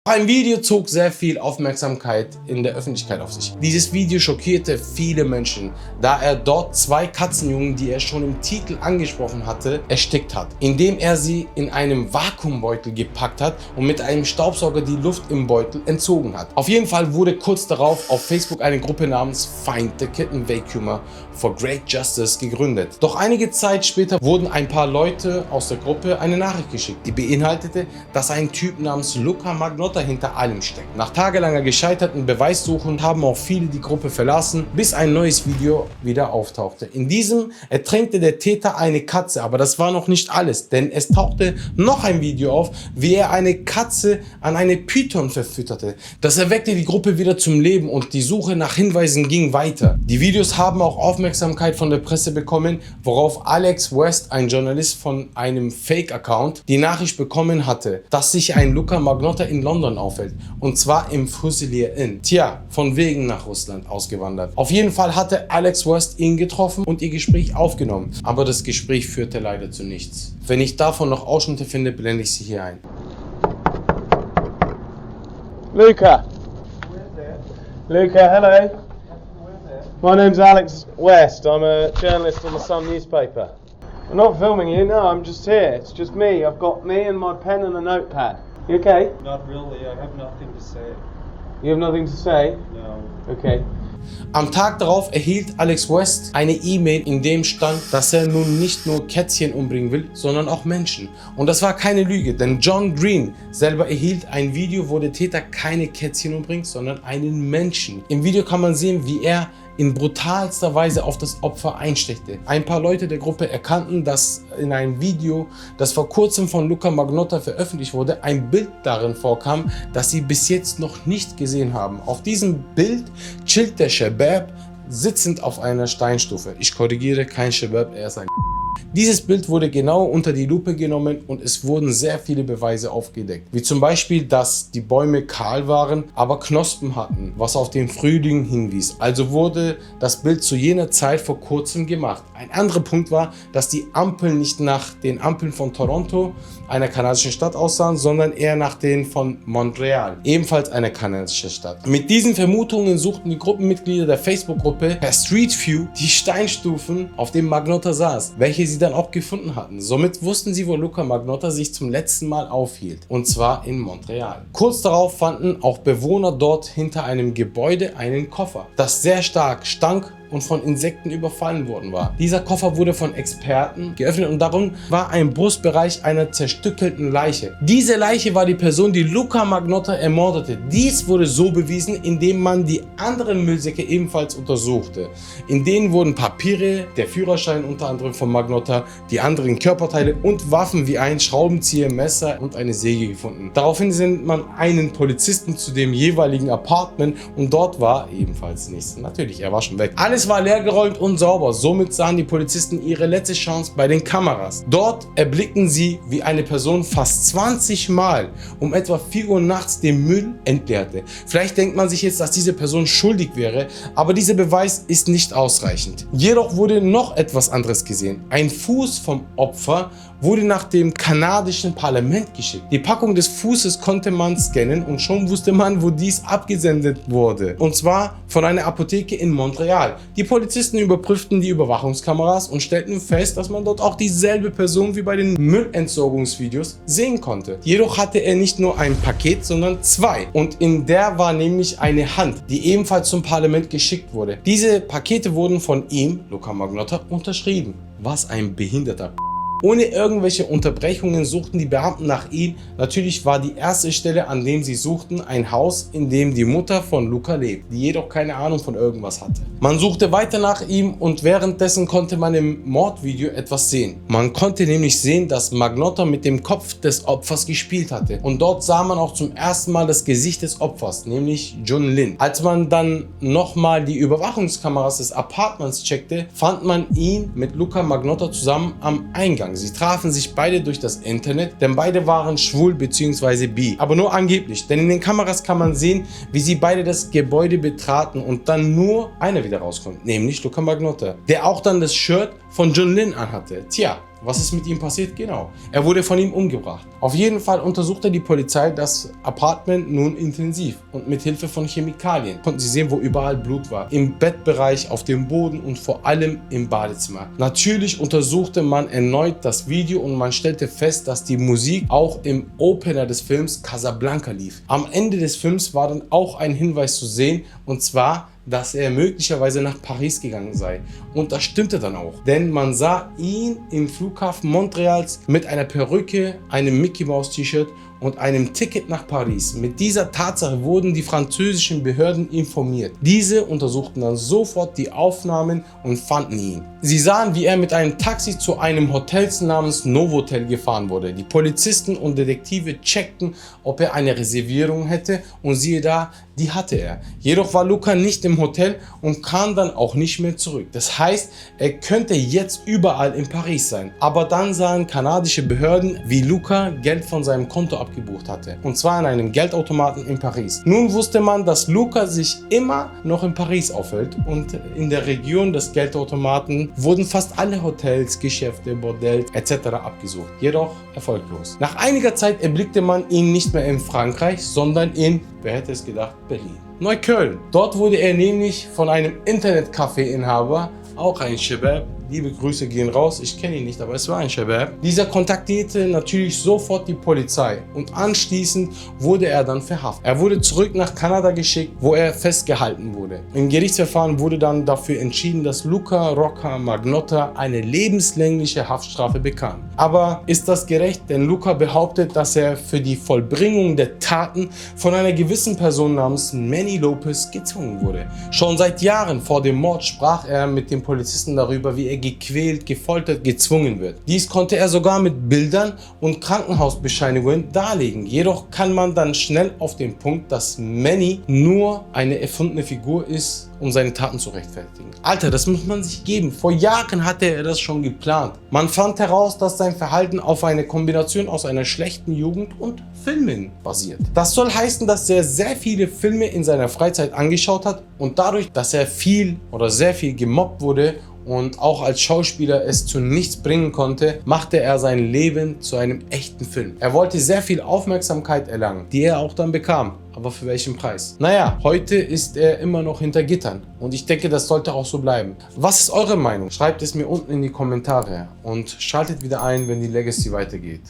Ein Video zog sehr viel Aufmerksamkeit in der Öffentlichkeit auf sich. Dieses Video schockierte viele Menschen, da er dort zwei Katzenjungen, die er schon im Titel angesprochen hatte, erstickt hat, indem er sie in einem Vakuumbeutel gepackt hat und mit einem Staubsauger die Luft im Beutel entzogen hat. Auf jeden Fall wurde kurz darauf auf Facebook eine Gruppe namens Find the Kitten Vacuumer for Great Justice gegründet. Doch einige Zeit später wurden ein paar Leute aus der Gruppe eine Nachricht geschickt, die beinhaltete, dass ein Typ namens Luka Magnotta hinter allem steckt. Nach tagelanger gescheiterten Beweissuchen haben auch viele die Gruppe verlassen, bis ein neues Video wieder auftauchte. In diesem ertränkte der Täter eine Katze, aber das war noch nicht alles, denn es tauchte noch ein Video auf, wie er eine Katze an eine Python verfütterte. Das erweckte die Gruppe wieder zum Leben und die Suche nach Hinweisen ging weiter. Die Videos haben auch Aufmerksamkeit von der Presse bekommen, worauf Alex West, ein Journalist von einem Fake-Account, die Nachricht bekommen hatte, dass sich ein Luka Magnotta in London aufhält, und zwar im Fusilier Inn. Tja, von wegen nach Russland ausgewandert. Auf jeden Fall hatte Alex West ihn getroffen und ihr Gespräch aufgenommen, aber das Gespräch führte leider zu nichts. Wenn ich davon noch Ausschnitte finde, blende ich sie hier ein. Luka. Luka, hello. My name's Alex West. I'm a journalist on the Sun newspaper. I'm not filming you, no, I'm just here. It's just me. I've got me and my pen and a notepad. You okay? Not really, I have nothing to say. You have nothing to say? No. Okay. Am Tag darauf erhielt Alex West eine E-Mail, in dem stand, dass er nun nicht nur Kätzchen umbringen will, sondern auch Menschen. Und das war keine Lüge, denn John Green selber erhielt ein Video, wo der Täter keine Kätzchen umbringt, sondern einen Menschen. Im Video kann man sehen, wie er in brutalster Weise auf das Opfer einsteckte. Ein paar Leute der Gruppe erkannten, dass in einem Video, das vor kurzem von Luka Magnotta veröffentlicht wurde, ein Bild darin vorkam, das sie bis jetzt noch nicht gesehen haben. Auf diesem Bild chillt der Shabab sitzend auf einer Steinstufe. Ich korrigiere, kein Shabab, er ist ein. Dieses Bild wurde genau unter die Lupe genommen und es wurden sehr viele Beweise aufgedeckt. Wie zum Beispiel, dass die Bäume kahl waren, aber Knospen hatten, was auf den Frühling hinwies. Also wurde das Bild zu jener Zeit vor kurzem gemacht. Ein anderer Punkt war, dass die Ampeln nicht nach den Ampeln von Toronto, einer kanadischen Stadt, aussahen, sondern eher nach denen von Montreal, ebenfalls eine kanadische Stadt. Mit diesen Vermutungen suchten die Gruppenmitglieder der Facebook-Gruppe per Street View die Steinstufen, auf denen Magnotta saß, welche sie dann auch gefunden hatten. Somit wussten sie, wo Luka Magnotta sich zum letzten Mal aufhielt, und zwar in Montreal. Kurz darauf fanden auch Bewohner dort hinter einem Gebäude einen Koffer, das sehr stark stank und von Insekten überfallen worden war. Dieser Koffer wurde von Experten geöffnet und darin war ein Brustbereich einer zerstückelten Leiche. Diese Leiche war die Person, die Luka Magnotta ermordete. Dies wurde so bewiesen, indem man die anderen Müllsäcke ebenfalls untersuchte. In denen wurden Papiere, der Führerschein unter anderem von Magnotta, die anderen Körperteile und Waffen wie ein Schraubenzieher, Messer und eine Säge gefunden. Daraufhin sendet man einen Polizisten zu dem jeweiligen Apartment und dort war ebenfalls nichts. Natürlich, er war schon weg. Alles war leergeräumt und sauber, somit sahen die Polizisten ihre letzte Chance bei den Kameras. Dort erblickten sie, wie eine Person fast 20 Mal um etwa 4 Uhr nachts den Müll entleerte. Vielleicht denkt man sich jetzt, dass diese Person schuldig wäre, aber dieser Beweis ist nicht ausreichend. Jedoch wurde noch etwas anderes gesehen. Ein Fuß vom Opfer wurde nach dem kanadischen Parlament geschickt. Die Packung des Fußes konnte man scannen und schon wusste man, wo dies abgesendet wurde. Und zwar von einer Apotheke in Montreal. Die Polizisten überprüften die Überwachungskameras und stellten fest, dass man dort auch dieselbe Person wie bei den Müllentsorgungsvideos sehen konnte. Jedoch hatte er nicht nur ein Paket, sondern zwei. Und in der war nämlich eine Hand, die ebenfalls zum Parlament geschickt wurde. Diese Pakete wurden von ihm, Luka Magnotta, unterschrieben. Was ein behinderter Ohne irgendwelche Unterbrechungen suchten die Beamten nach ihm. Natürlich war die erste Stelle, an dem sie suchten, ein Haus, in dem die Mutter von Luka lebt, die jedoch keine Ahnung von irgendwas hatte. Man suchte weiter nach ihm und währenddessen konnte man im Mordvideo etwas sehen. Man konnte nämlich sehen, dass Magnotta mit dem Kopf des Opfers gespielt hatte. Und dort sah man auch zum ersten Mal das Gesicht des Opfers, nämlich Jun Lin. Als man dann nochmal die Überwachungskameras des Apartments checkte, fand man ihn mit Luka Magnotta zusammen am Eingang. Sie trafen sich beide durch das Internet, denn beide waren schwul bzw. bi. Aber nur angeblich, denn in den Kameras kann man sehen, wie sie beide das Gebäude betraten und dann nur einer wieder rauskommt, nämlich Luka Magnotta, der auch dann das Shirt von Jun Lin anhatte. Tja, Was ist mit ihm passiert? Genau. Er wurde von ihm umgebracht. Auf jeden Fall untersuchte die Polizei das Apartment nun intensiv und mit Hilfe von Chemikalien konnten sie sehen, wo überall Blut war. Im Bettbereich, auf dem Boden und vor allem im Badezimmer. Natürlich untersuchte man erneut das Video und man stellte fest, dass die Musik auch im Opener des Films Casablanca lief. Am Ende des Films war dann auch ein Hinweis zu sehen, und zwar, dass er möglicherweise nach Paris gegangen sei. Und das stimmte dann auch, denn man sah ihn im Flughafen Montreals mit einer Perücke, einem Mickey Mouse T-Shirt und einem Ticket nach Paris. Mit dieser Tatsache wurden die französischen Behörden informiert. Diese untersuchten dann sofort die Aufnahmen und fanden ihn. Sie sahen, wie er mit einem Taxi zu einem Hotel namens Novotel gefahren wurde. Die Polizisten und Detektive checkten, ob er eine Reservierung hätte, und siehe da, die hatte er. Jedoch war Luca nicht im Hotel und kam dann auch nicht mehr zurück. Das heißt, er könnte jetzt überall in Paris sein. Aber dann sahen kanadische Behörden, wie Luca Geld von seinem Konto abgebucht hatte. Und zwar an einem Geldautomaten in Paris. Nun wusste man, dass Luca sich immer noch in Paris aufhält, und in der Region des Geldautomaten wurden fast alle Hotels, Geschäfte, Bordells etc. abgesucht. Jedoch erfolglos. Nach einiger Zeit erblickte man ihn nicht mehr in Frankreich, sondern in, wer hätte es gedacht, Berlin. Neukölln. Dort wurde er nämlich von einem Internetcafé-Inhaber, auch ein Shabab, liebe Grüße gehen raus, ich kenne ihn nicht, aber es war ein Shabab. Dieser kontaktierte natürlich sofort die Polizei und anschließend wurde er dann verhaftet. Er wurde zurück nach Kanada geschickt, wo er festgehalten wurde. Im Gerichtsverfahren wurde dann dafür entschieden, dass Luca Rocca Magnotta eine lebenslängliche Haftstrafe bekam. Aber ist das gerecht? Denn Luca behauptet, dass er für die Vollbringung der Taten von einer gewissen Person namens Manny Lopez gezwungen wurde. Schon seit Jahren vor dem Mord sprach er mit den Polizisten darüber, wie er gequält, gefoltert, gezwungen wird. Dies konnte er sogar mit Bildern und Krankenhausbescheinigungen darlegen. Jedoch kann man dann schnell auf den Punkt, dass Manny nur eine erfundene Figur ist, um seine Taten zu rechtfertigen. Alter, das muss man sich geben. Vor Jahren hatte er das schon geplant. Man fand heraus, dass sein Verhalten auf eine Kombination aus einer schlechten Jugend und Filmen basiert. Das soll heißen, dass er sehr viele Filme in seiner Freizeit angeschaut hat und dadurch, dass er viel oder sehr viel gemobbt wurde und auch als Schauspieler es zu nichts bringen konnte, machte er sein Leben zu einem echten Film. Er wollte sehr viel Aufmerksamkeit erlangen, die er auch dann bekam. Aber für welchen Preis? Naja, heute ist er immer noch hinter Gittern und ich denke, das sollte auch so bleiben. Was ist eure Meinung? Schreibt es mir unten in die Kommentare und schaltet wieder ein, wenn die Legacy weitergeht.